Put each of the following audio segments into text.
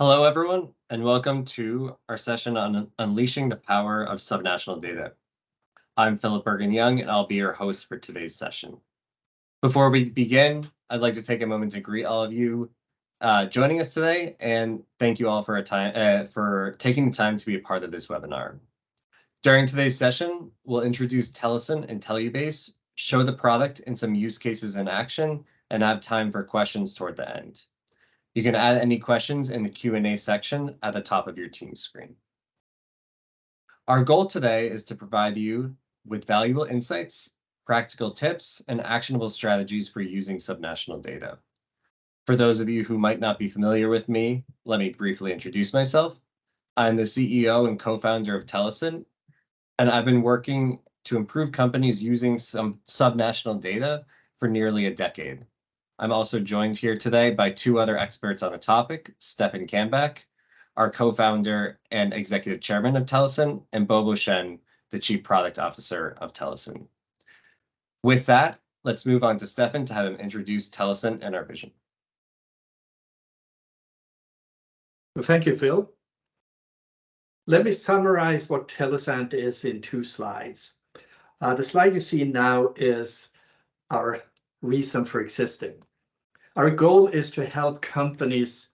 Hello, everyone, and welcome to our session on unleashing the power of subnational data. I'm Philip Bergen-Young, and I'll be your host for today's session. Before we begin, I'd like to take a moment to greet all of you joining us today, and thank you all for taking the time to be a part of this webinar. During today's session, we'll introduce Tellusant and TelluBase, show the product and some use cases in action, and have time for questions toward the end. You can add any questions in the Q&A section at the top of your Teams screen. Our goal today is to provide you with valuable insights, practical tips, and actionable strategies for using subnational data. For those of you who might not be familiar with me, let me briefly introduce myself. I'm the CEO and co-founder of Tellusant, and I've been working to improve companies using some subnational data for nearly a decade. I'm also joined here today by two other experts on the topic, Stefan Kambach, our co-founder and executive chairman of Tellusant, and Bobo Shen, the chief product officer of Tellusant. With that, let's move on to Stefan to have him introduce Tellusant and our vision. Well, thank you, Phil. Let me summarize what Tellusant is in 2 slides. The slide you see now is our reason for existing. Our goal is to help companies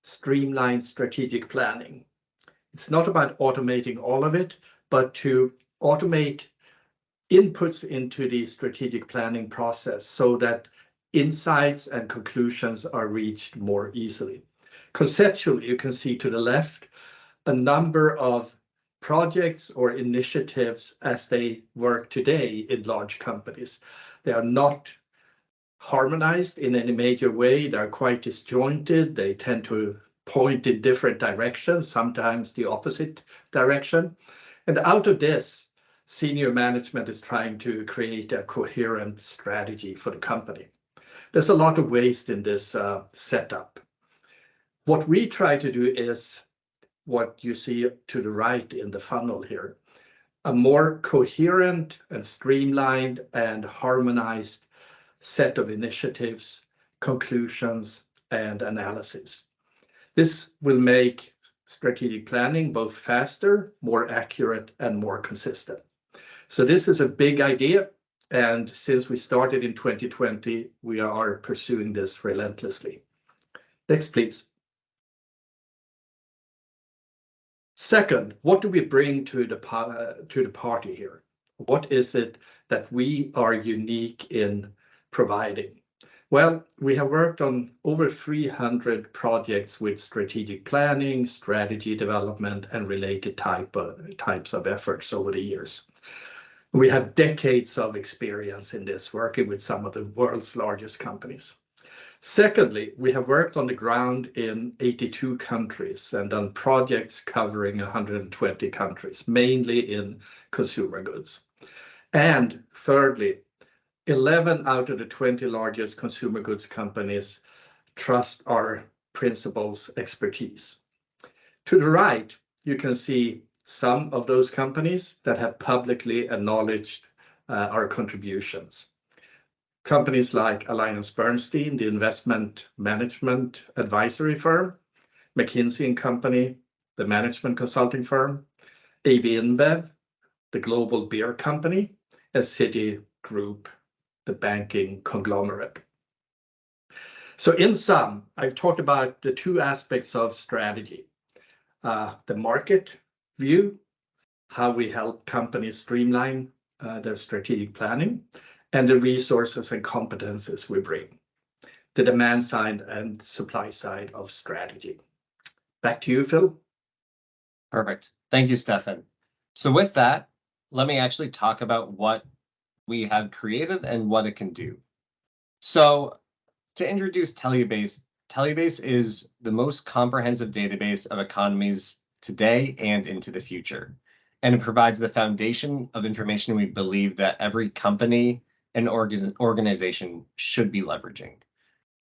streamline strategic planning. It's not about automating all of it, but to automate inputs into the strategic planning process so that insights and conclusions are reached more easily. Conceptually, you can see to the left a number of projects or initiatives as they work today in large companies. They are not harmonized in any major way. They're quite disjointed. They tend to point in different directions, sometimes the opposite direction. And out of this, senior management is trying to create a coherent strategy for the company. There's a lot of waste in this setup. What we try to do is what you see to the right in the funnel here, a more coherent and streamlined and harmonized set of initiatives, conclusions, and analysis. This will make strategic planning both faster, more accurate, and more consistent. So this is a big idea, and since we started in 2020, we are pursuing this relentlessly. Next, please. Second, what do we bring to the party here? What is it that we are unique in providing? Well, we have worked on over 300 projects with strategic planning, strategy development, and related types of efforts over the years. We have decades of experience in this, working with some of the world's largest companies. Secondly, we have worked on the ground in 82 countries and done projects covering 120 countries, mainly in consumer goods. And thirdly, 11 out of the 20 largest consumer goods companies trust our principals' expertise. To the right, you can see some of those companies that have publicly acknowledged our contributions. Companies like AllianceBernstein, the investment management advisory firm, McKinsey & Company, the management consulting firm, AB InBev, the global beer company, and Citigroup, the banking conglomerate. So in sum, I've talked about the 2 aspects of strategy, the market view, how we help companies streamline their strategic planning, and the resources and competences we bring, the demand side and supply side of strategy. Back to you, Phil. Perfect. Thank you, Stefan. So with that, let me actually talk about what we have created and what it can do. So to introduce TelluBase, TelluBase is the most comprehensive database of economies today and into the future. And it provides the foundation of information we believe that every company and organization should be leveraging.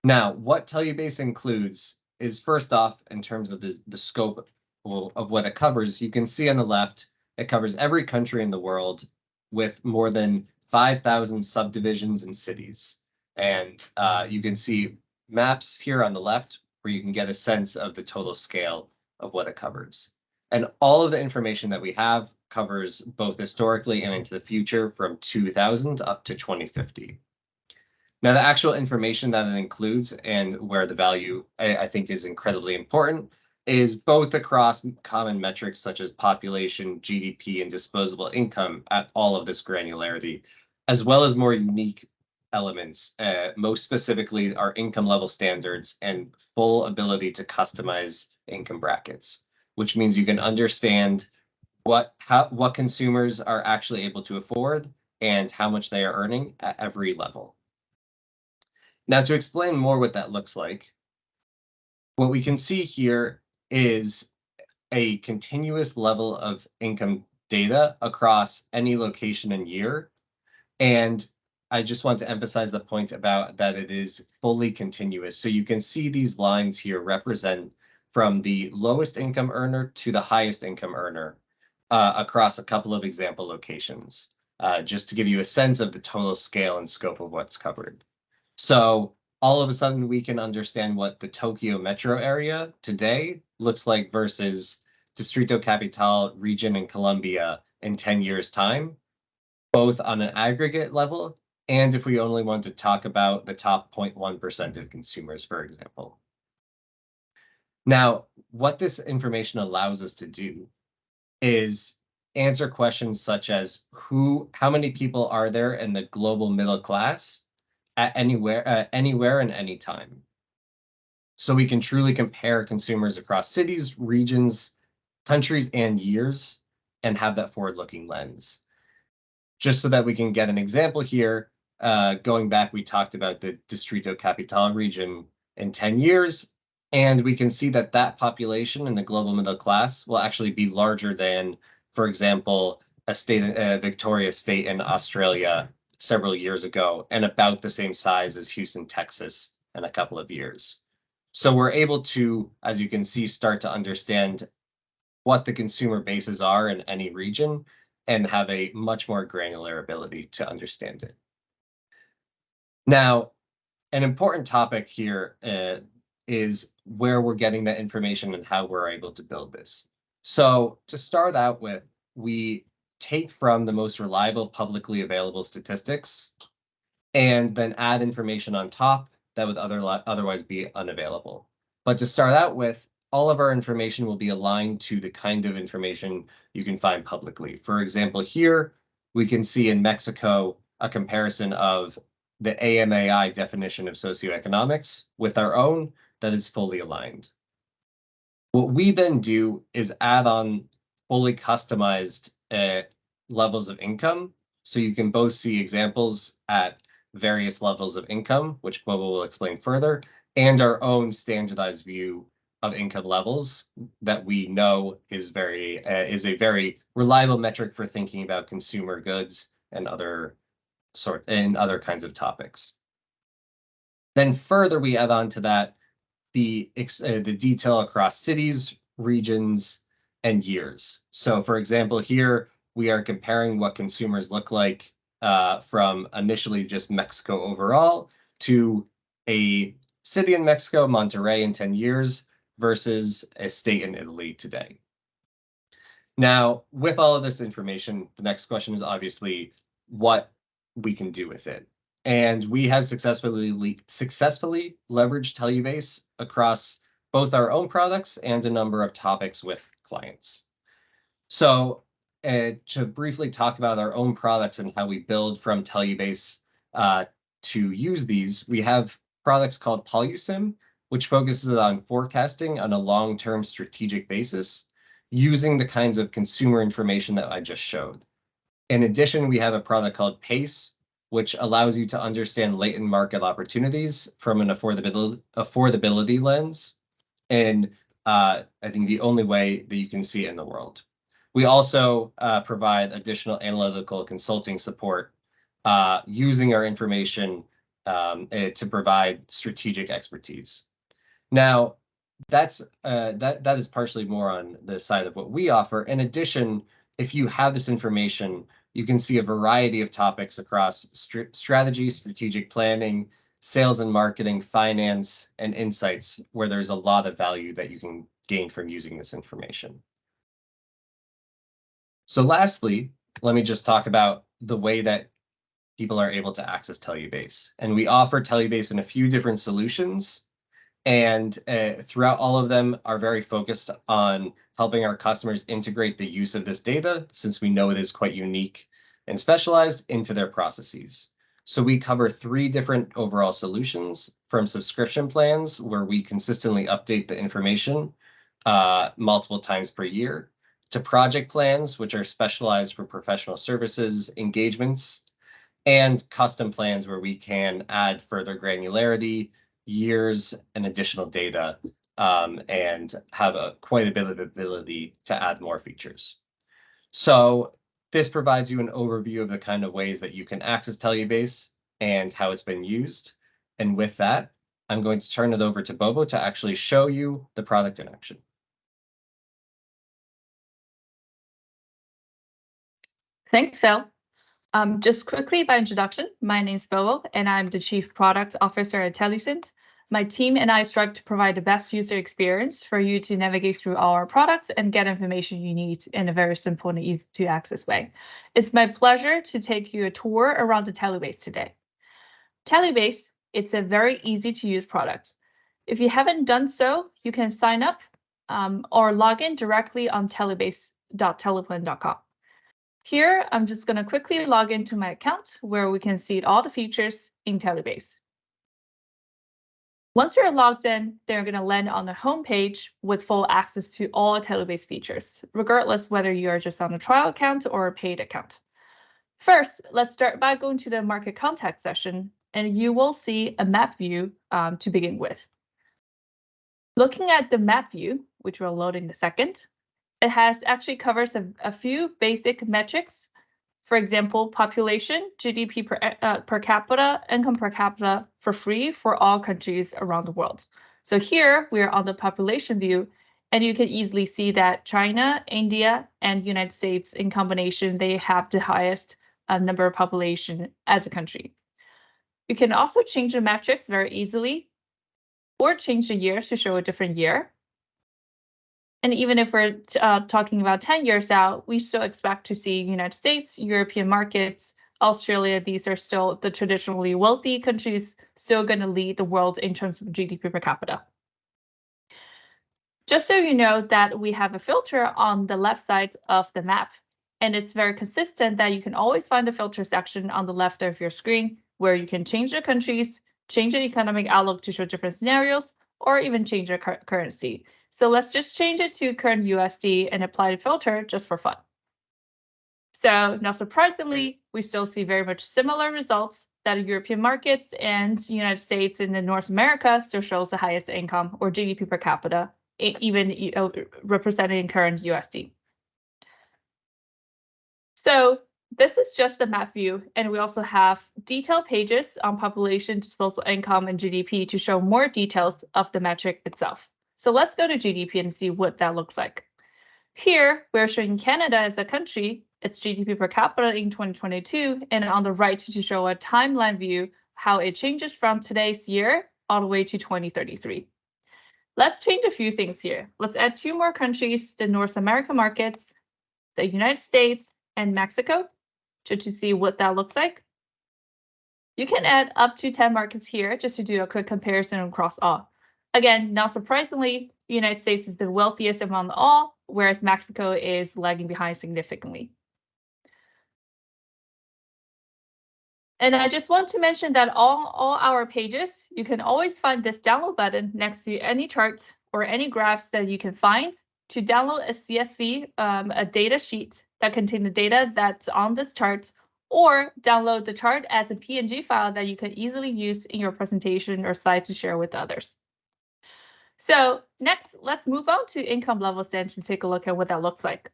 Now, what TelluBase includes is, first off, in terms of the scope of what it covers, you can see on the left, it covers every country in the world with more than 5,000 subdivisions and cities. And you can see maps here on the left where you can get a sense of the total scale of what it covers. And all of the information that we have covers both historically and into the future from 2000 up to 2050. Now, the actual information that it includes and where the value I think is incredibly important is both across common metrics such as population, GDP, and disposable income at all of this granularity, as well as more unique elements, most specifically our income level standards and full ability to customize income brackets, which means you can understand what consumers are actually able to afford and how much they are earning at every level. Now, to explain more what that looks like, what we can see here is a continuous level of income data across any location and year. And I just want to emphasize the point about that it is fully continuous. So you can see these lines here represent from the lowest income earner to the highest income earner across a couple of example locations, just to give you a sense of the total scale and scope of what's covered. So all of a sudden, we can understand what the Tokyo metro area today looks like versus Distrito Capital region in Colombia in 10 years' time, both on an aggregate level and if we only want to talk about the top 0.1% of consumers, for example. Now, what this information allows us to do is answer questions such as how many people are there in the global middle class at anywhere and any time. So we can truly compare consumers across cities, regions, countries, and years, and have that forward-looking lens. Just so that we can get an example here, going back, we talked about the Distrito Capital region in 10 years, and we can see that that population in the global middle class will actually be larger than, for example, Victoria State in Australia several years ago, and about the same size as Houston, Texas in a couple of years. So we're able to, as you can see, start to understand what the consumer bases are in any region and have a much more granular ability to understand it. Now, an important topic here is where we're getting that information and how we're able to build this. So to start out with, we take from the most reliable publicly available statistics and then add information on top that would otherwise be unavailable. But to start out with, all of our information will be aligned to the kind of information you can find publicly. For example, here we can see in Mexico a comparison of the AMAI definition of socioeconomics with our own that is fully aligned. What we then do is add on fully customized levels of income. So you can both see examples at various levels of income, which Bobo will explain further, and our own standardized view of income levels that we know is a very reliable metric for thinking about consumer goods and other kinds of topics. Then further, we add on to that the detail across cities, regions, and years. So for example, here we are comparing what consumers look like from initially just Mexico overall to a city in Mexico, Monterrey, in 10 years versus a state in Italy today. Now, with all of this information, the next question is obviously what we can do with it. And we have successfully leveraged TelluBase across both our own products and a number of topics with clients. So to briefly talk about our own products and how we build from TelluBase to use these, we have products called PoluSim, which focuses on forecasting on a long-term strategic basis using the kinds of consumer information that I just showed. In addition, we have a product called PACE, which allows you to understand latent market opportunities from an affordability lens, and I think the only way that you can see it in the world. We also provide additional analytical consulting support using our information to provide strategic expertise. Now, that is partially more on the side of what we offer. In addition, if you have this information, you can see a variety of topics across strategy, strategic planning, sales and marketing, finance, and insights, where there's a lot of value that you can gain from using this information. So lastly, let me just talk about the way that people are able to access TelluBase. And we offer TelluBase in a few different solutions, and throughout all of them are very focused on helping our customers integrate the use of this data, since we know it is quite unique and specialized, into their processes. So we cover 3 different overall solutions, from subscription plans, where we consistently update the information multiple times per year, to project plans, which are specialized for professional services engagements, and custom plans where we can add further granularity, years, and additional data, and have quite a bit of ability to add more features. So this provides you an overview of the kind of ways that you can access TelluBase and how it's been used. And with that, I'm going to turn it over to Bobo to actually show you the product in action. Thanks, Phil. Just quickly by introduction, my name is Bobo, and I'm the Chief Product Officer at Tellusant. My team and I strive to provide the best user experience for you to navigate through our products and get information you need in a very simple and easy to access way. It's my pleasure to take you a tour around the TelluBase today. TelluBase, it's a very easy to use product. If you haven't done so, you can sign up or log in directly on tellubase.telluplan.com. Here, I'm just going to quickly log into my account where we can see all the features in TelluBase. Once you're logged in, they're going to land on the home page with full access to all TelluBase features, regardless whether you're just on a trial account or a paid account. First, let's start by going to the market context session, and you will see a map view to begin with. Looking at the map view, which will load in a second, it actually covers a few basic metrics. For example, population, GDP per capita, income per capita for free for all countries around the world. So here we are on the population view, and you can easily see that China, India, and United States in combination, they have the highest number of population as a country. You can also change the metrics very easily, or change the years to show a different year. And even if we're talking about 10 years out, we still expect to see United States, European markets, Australia. These are still the traditionally wealthy countries, still going to lead the world in terms of GDP per capita. Just so you know that we have a filter on the left side of the map, and it's very consistent that you can always find the filter section on the left of your screen where you can change the countries, change the economic outlook to show different scenarios, or even change the currency. So let's just change it to current USD and apply the filter just for fun. So not surprisingly, we still see very much similar results that European markets and United States and North America still shows the highest income or GDP per capita, even representing current USD. So this is just the map view, and we also have detailed pages on population, disposable income, and GDP to show more details of the metric itself. So let's go to GDP and see what that looks like. Here, we're showing Canada as a country, its GDP per capita in 2022, and on the right to show a timeline view, how it changes from today's year all the way to 2033. Let's change a few things here. Let's add 2 more countries, the North American markets, the United States, and Mexico, to see what that looks like. You can add up to 10 markets here just to do a quick comparison across all. Again, not surprisingly, the United States is the wealthiest among all, whereas Mexico is lagging behind significantly. And I just want to mention that all our pages, you can always find this download button next to any chart or any graphs that you can find to download a CSV, a data sheet that contains the data that's on this chart, or download the chart as a PNG file that you can easily use in your presentation or slides to share with others. So next, let's move on to income level standards and take a look at what that looks like.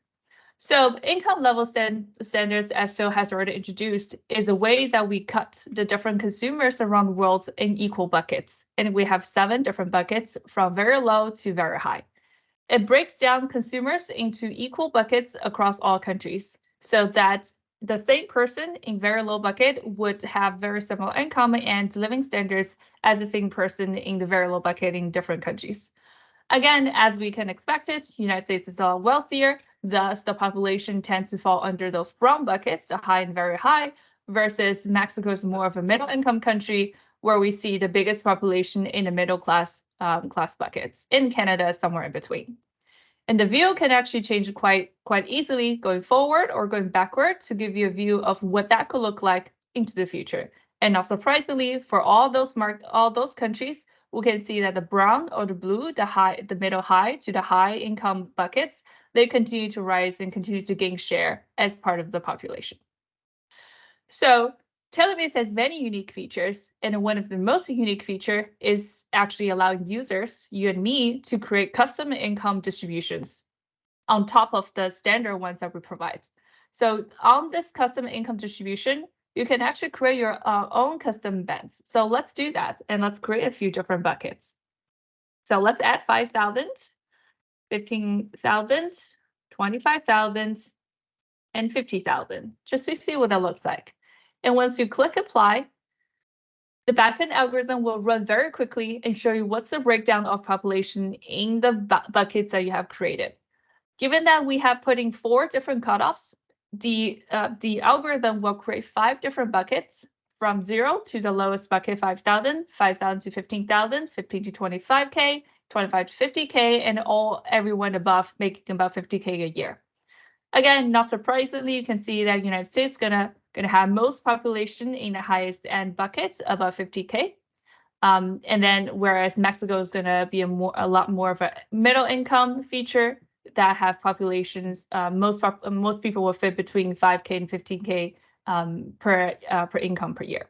So income level standards, as Phil has already introduced, is a way that we cut the different consumers around the world in equal buckets. And we have 7 different buckets from very low to very high. It breaks down consumers into equal buckets across all countries so that the same person in very low bucket would have very similar income and living standards as the same person in the very low bucket in different countries. Again, as we can expect it, United States is a lot wealthier, thus the population tends to fall under those brown buckets, the high and very high, versus Mexico is more of a middle income country where we see the biggest population in the middle class buckets. In Canada, somewhere in between. And the view can actually change quite easily going forward or going backward to give you a view of what that could look like into the future. And not surprisingly, for all those countries, we can see that the brown or the blue, the middle high to the high income buckets, they continue to rise and continue to gain share as part of the population. So TelluBase has many unique features, and one of the most unique feature is actually allowing users, you and me, to create custom income distributions on top of the standard ones that we provide. So on this custom income distribution, you can actually create your own custom bands. So let's do that, and let's create a few different buckets. So let's add 5,000, 15,000, 25,000, and 50,000, just to see what that looks like. And once you click apply, the backend algorithm will run very quickly and show you what's the breakdown of population in the buckets that you have created. Given that we have put in 4 different cutoffs, the algorithm will create 5 different buckets from 0 to the lowest bucket, 5,000, 5,000 to 15,000, 15 to 25K, 25 to 50K, and everyone above making about 50K a year. Again, not surprisingly, you can see that United States is gonna have most population in the highest end bucket, above 50K. And then whereas Mexico is gonna be a lot more of a middle income feature that have populations, most people will fit between 5K and 15K per income per year.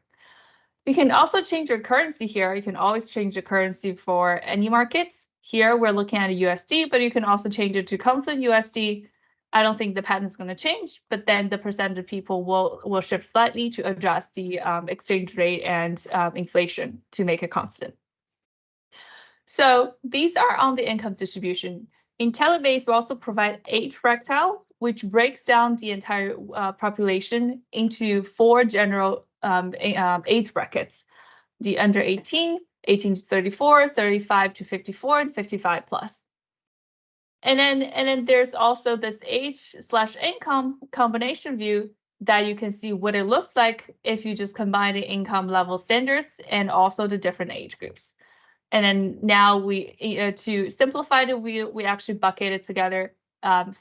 You can also change your currency here. You can always change the currency for any markets. Here we're looking at a USD, but you can also change it to constant USD. I don't think the pattern is going to change, but then the percentage of people will shift slightly to adjust the exchange rate and inflation to make it constant. So these are on the income distribution. In TelluBase, we also provide age fractile, which breaks down the entire population into 4 general age brackets: the under 18, 18 to 34, 35 to 54, and 55 plus. And then there's also this age/income combination view that you can see what it looks like if you just combine the income level standards and also the different age groups. And then now to simplify the view, we actually bucket it together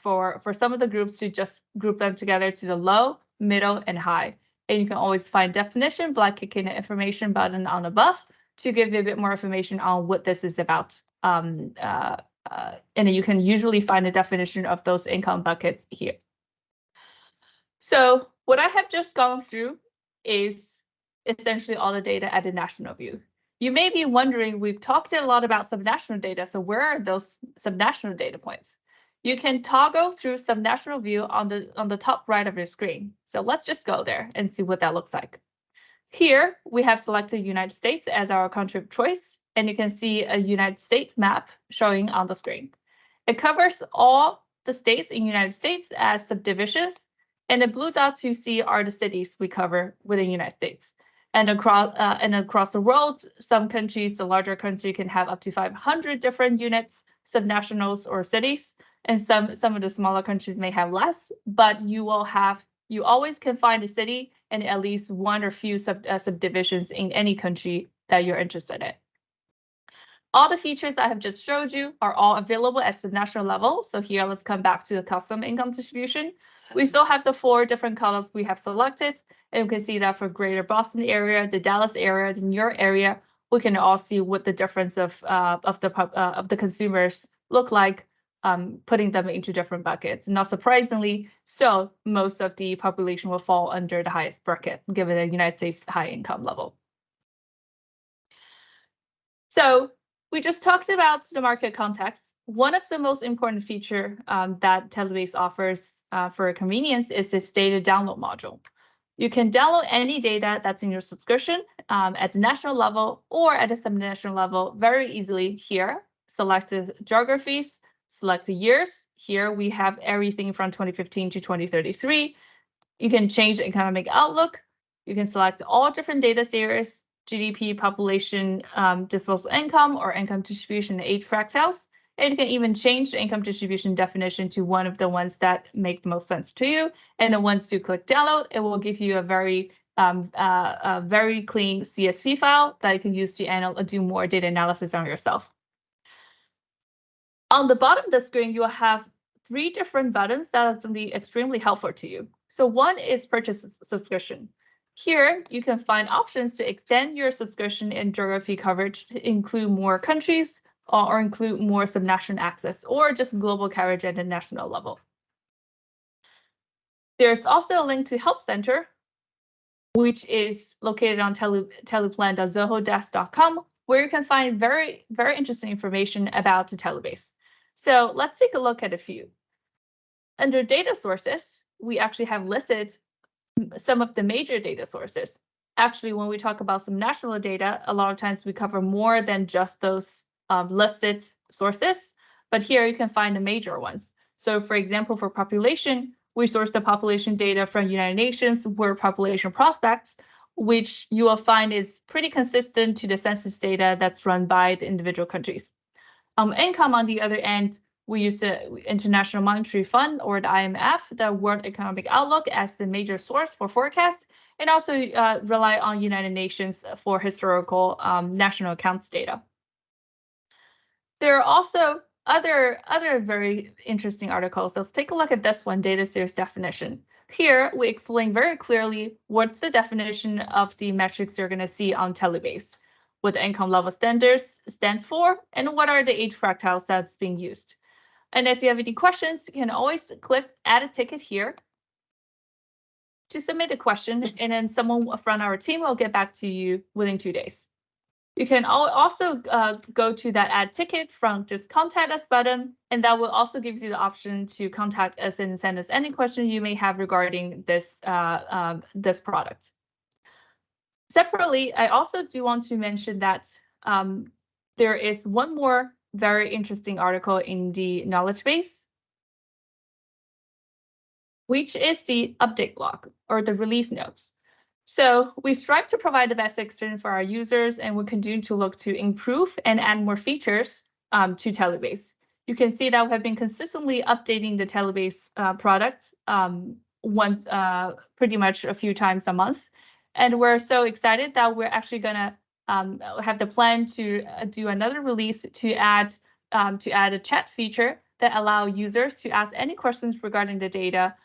for some of the groups to just group them together to the low, middle, and high. And you can always find definition by clicking the information button on above to give you a bit more information on what this is about. And you can usually find a definition of those income buckets here. So what I have just gone through is essentially all the data at the national view. You may be wondering, we've talked a lot about subnational data, so where are those subnational data points? You can toggle through subnational view on the top right of your screen. So let's just go there and see what that looks like. Here, we have selected United States as our country of choice, and you can see a United States map showing on the screen. It covers all the states in the United States as subdivisions, and the blue dots you see are the cities we cover within the United States. And across the world, some countries, the larger country, can have up to 500 different units, subnationals, or cities, and some of the smaller countries may have less, but you always can find a city and at least one or few subdivisions in any country that you're interested in. All the features that I have just showed you are all available at the national level. So here, let's come back to the custom income distribution. We still have the 4 different colors we have selected, and you can see that for Greater Boston area, the Dallas area, the New York area, we can all see what the difference of the consumers look like, putting them into different buckets. Not surprisingly, still most of the population will fall under the highest bracket, given the United States high income level. So we just talked about the market context. One of the most important feature that TelluBase offers for convenience is this data download module. You can download any data that's in your subscription at the national level or at the subnational level very easily here. Select the geographies, select the years. Here we have everything from 2015 to 2033. You can change the economic outlook. You can select all different data series, GDP, population, disposable income, or income distribution and age fractals. And you can even change the income distribution definition to one of the ones that make the most sense to you. And then once you click download, it will give you a very clean CSV file that you can use to do more data analysis on yourself. On the bottom of the screen, you will have 3 different buttons that are going to be extremely helpful to you. So one is purchase subscription. Here, you can find options to extend your subscription and geography coverage to include more countries or include more subnational access or just global coverage at the national level. There's also a link to Help Center, which is located on teluplan.zohodesk.com, where you can find very, very interesting information about the TelluBase. So let's take a look at a few. Under data sources, we actually have listed some of the major data sources. Actually, when we talk about some national data, a lot of times we cover more than just those listed sources, but here you can find the major ones. So for example, for population, we source the population data from United Nations World Population Prospects, which you will find is pretty consistent to the census data that's run by the individual countries. Income, on the other end, we use the International Monetary Fund, or the IMF, the World Economic Outlook, as the major source for forecast, and also rely on United Nations for historical national accounts data. There are also other very interesting articles. Let's take a look at this one, data series definition. Here, we explain very clearly what's the definition of the metrics you're going to see on TelluBase, what the income level standards stands for, and what are the age fractals that's being used. And if you have any questions, you can always click add a ticket here to submit a question, and then someone from our team will get back to you within 2 days. You can also go to that add ticket from just contact us button, and that will also give you the option to contact us and send us any question you may have regarding this, this product. Separately, I also do want to mention that there is one more very interesting article in the knowledge base, which is the update log or the release notes. So we strive to provide the best experience for our users, and we continue to look to improve and add more features to TelluBase. You can see that we have been consistently updating the TelluBase product once, pretty much a few times a month. And we're so excited that we're actually going to have the plan to do another release to add a chat feature that allow users to ask any questions regarding the data,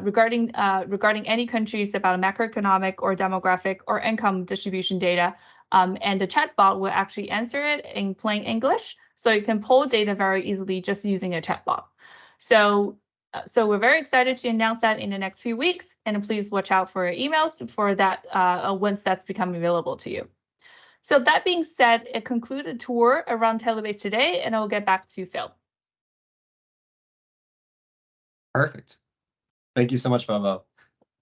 regarding any countries about macroeconomic or demographic or income distribution data, and the chatbot will actually answer it in plain English, so you can pull data very easily just using a chatbot. So we're very excited to announce that in the next few weeks, and please watch out for your emails for that once that's becoming available to you. So that being said, it concluded a tour around TelluBase today, and I'll get back to Phil. Perfect. Thank you so much, Bobo.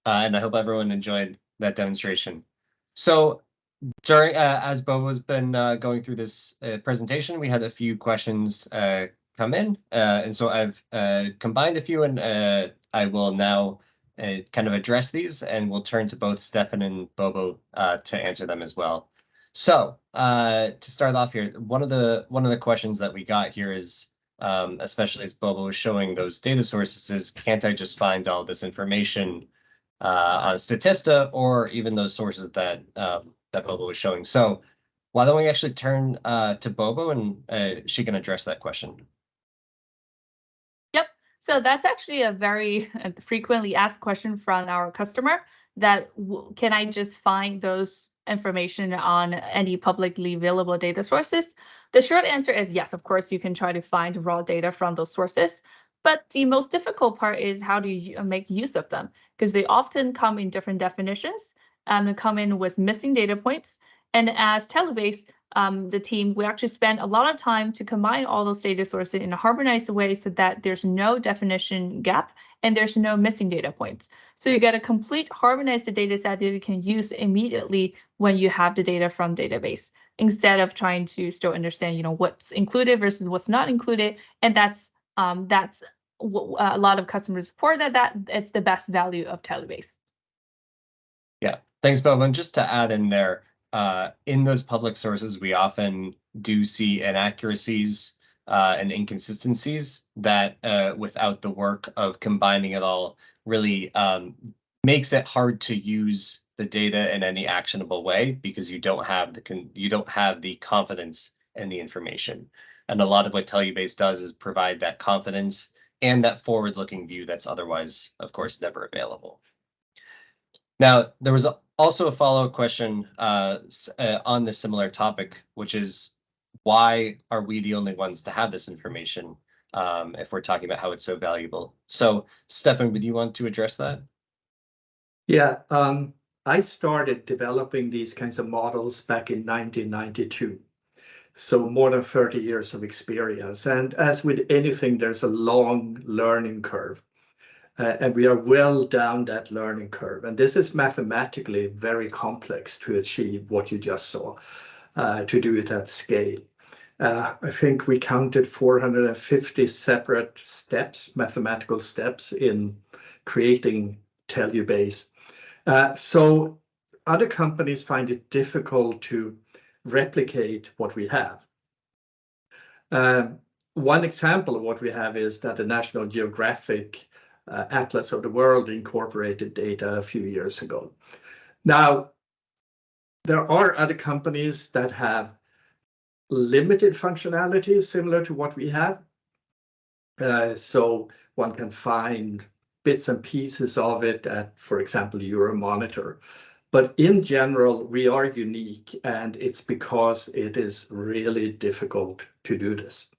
And I hope everyone enjoyed that demonstration. So during, as Bobo's been going through this presentation, we had a few questions come in. And so I've combined a few, and I will now kind of address these, and we'll turn to both Stefan and Bobo to answer them as well. So to start off here, one of the questions that we got here is, especially as Bobo was showing those data sources, is can't I just find all this information on Statista or even those sources that that Bobo was showing? So why don't we actually turn to Bobo, and she can address that question. Yep. So that's actually a very frequently asked question from our customer, that can I just find those information on any publicly available data sources? The short answer is yes, of course, you can try to find raw data from those sources. But the most difficult part is how do you make use of them? Because they often come in different definitions, and come in with missing data points. And as TelluBase, the team, we actually spend a lot of time to combine all those data sources in a harmonized way so that there's no definition gap and there's no missing data points. So you get a complete harmonized data set that you can use immediately when you have the data from database, instead of trying to still understand, what's included versus what's not included. And that's what a lot of customers report, that it's the best value of TelluBase. Yeah, thanks, Bob. And just to add in there, in those public sources, we often do see inaccuracies and inconsistencies that without the work of combining it all really makes it hard to use the data in any actionable way because you don't have the confidence in the information. And a lot of what TelluBase does is provide that confidence and that forward-looking view that's otherwise, of course, never available. Now, there was also a follow-up question on this similar topic, which is why are we the only ones to have this information if we're talking about how it's so valuable? So, Stefan, would you want to address that? Yeah, I started developing these kinds of models back in 1992. So more than 30 years of experience. And as with anything, there's a long learning curve. And we are well down that learning curve. And this is mathematically very complex to achieve what you just saw, to do it at scale. I think we counted 450 separate steps, mathematical steps in creating TelluBase. So other companies find it difficult to replicate what we have. One example of what we have is that the National Geographic Atlas of the World incorporated data a few years ago. Now, there are other companies that have limited functionality similar to what we have. So one can find bits and pieces of it at, for example, Euromonitor. But in general, we are unique, and it's because it is really difficult to do this.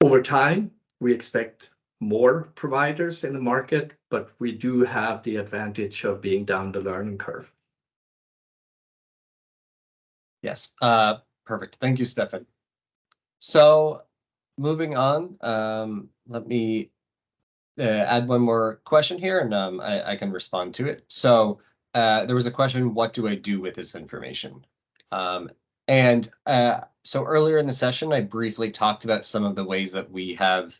Over time, we expect more providers in the market, but we do have the advantage of being down the learning curve. Yes, perfect. Thank you, Stefan. So moving on, let me add one more question here, and I can respond to it. So there was a question, what do I do with this information? So earlier in the session, I briefly talked about some of the ways that we have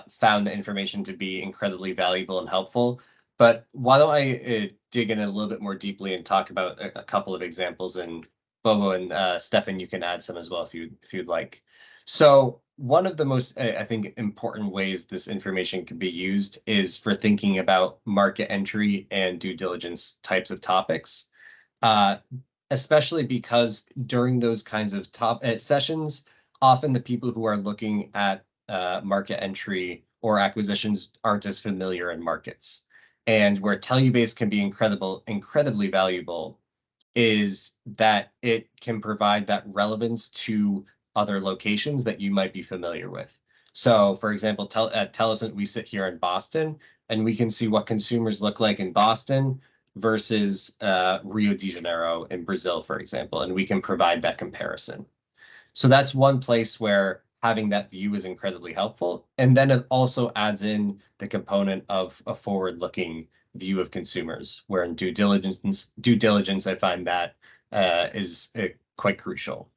found the information to be incredibly valuable and helpful. But why don't I dig in a little bit more deeply and talk about a couple of examples, and Bobo and Stefan, you can add some as well if you'd like. So one of the most, I think, important ways this information can be used is for thinking about market entry and due diligence types of topics, especially because during those kinds of sessions, often the people who are looking at market entry or acquisitions aren't as familiar in markets. And where TelluBase can be incredibly valuable is that it can provide that relevance to other locations that you might be familiar with. So, for example, at Tellusant, we sit here in Boston, and we can see what consumers look like in Boston versus Rio de Janeiro in Brazil, for example, and we can provide that comparison. So that's one place where having that view is incredibly helpful. And then it also adds in the component of a forward-looking view of consumers, where in due diligence, I find that is quite crucial.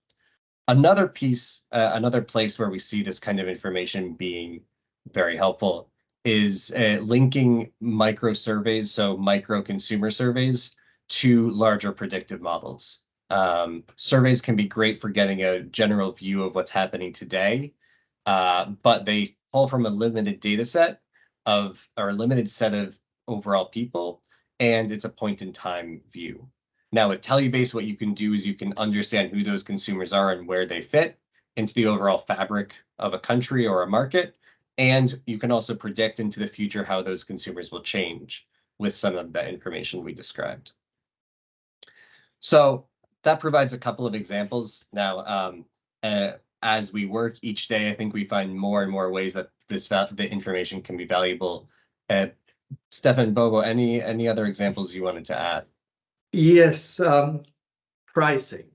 Another place where we see this kind of information being very helpful is linking micro surveys, so micro consumer surveys, to larger predictive models. Surveys can be great for getting a general view of what's happening today, but they pull from a limited data set or a limited set of overall people, and it's a point in time view. Now with TelluBase, what you can do is you can understand who those consumers are and where they fit into the overall fabric of a country or a market. And you can also predict into the future how those consumers will change with some of the information we described. So that provides a couple of examples. Now, as we work each day, I think we find more and more ways that the information can be valuable. Stefan, Bobo, any other examples you wanted to add? Yes, pricing.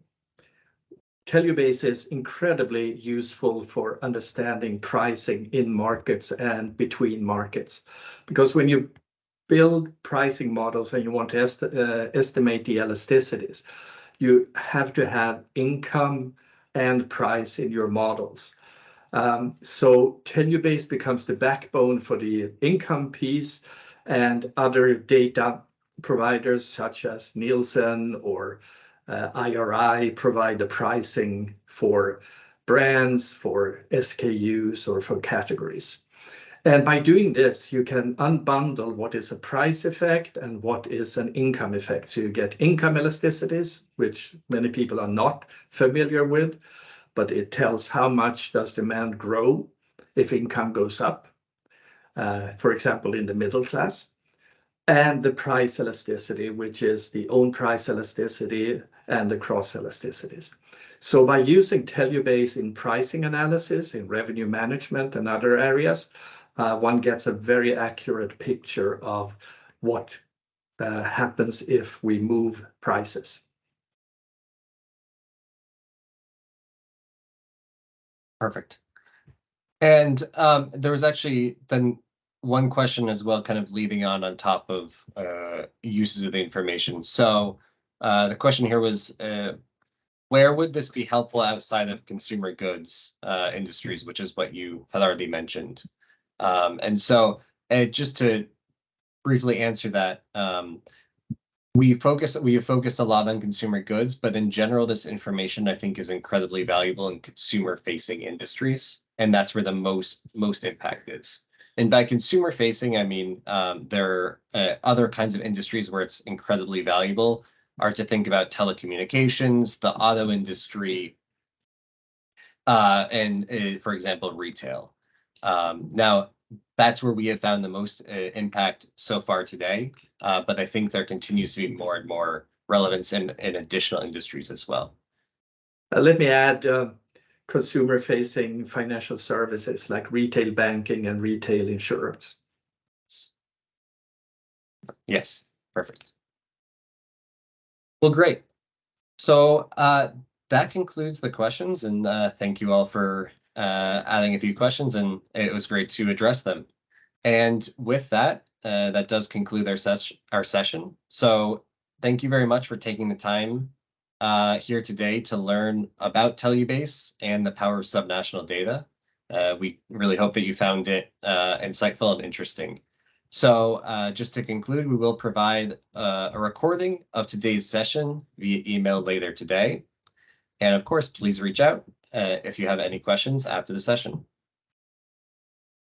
TelluBase is incredibly useful for understanding pricing in markets and between markets, because when you build pricing models and you want to estimate the elasticities, you have to have income and price in your models. So TelluBase becomes the backbone for the income piece, and other data providers such as Nielsen or IRI provide the pricing for brands, for SKUs, or for categories. And by doing this, you can unbundle what is a price effect and what is an income effect. So you get income elasticities, which many people are not familiar with, but it tells how much does demand grow if income goes up, for example, in the middle class. And the price elasticity, which is the own price elasticity and the cross elasticities. So by using TelluBase in pricing analysis, in revenue management and other areas, one gets a very accurate picture of what happens if we move prices. Perfect. And there was actually then one question as well, kind of leading on top of uses of the information. So the question here was, where would this be helpful outside of consumer goods industries, which is what you had already mentioned? And so just to briefly answer that, we have focused a lot on consumer goods, but in general, this information I think is incredibly valuable in consumer-facing industries, and that's where the most impact is. And by consumer-facing, I mean there are other kinds of industries where it's incredibly valuable. Are to think about telecommunications, the auto industry, and for example, retail. Now, that's where we have found the most impact so far today, but I think there continues to be more and more relevance in additional industries as well. Let me add consumer-facing financial services like retail banking and retail insurance. Yes, perfect. Well, great. So that concludes the questions, and thank you all for adding a few questions, and it was great to address them. And with that, that does conclude our session. So thank you very much for taking the time here today to learn about TelluBase and the power of subnational data. We really hope that you found it insightful and interesting. So just to conclude, we will provide a recording of today's session via email later today. And of course, please reach out if you have any questions after the session.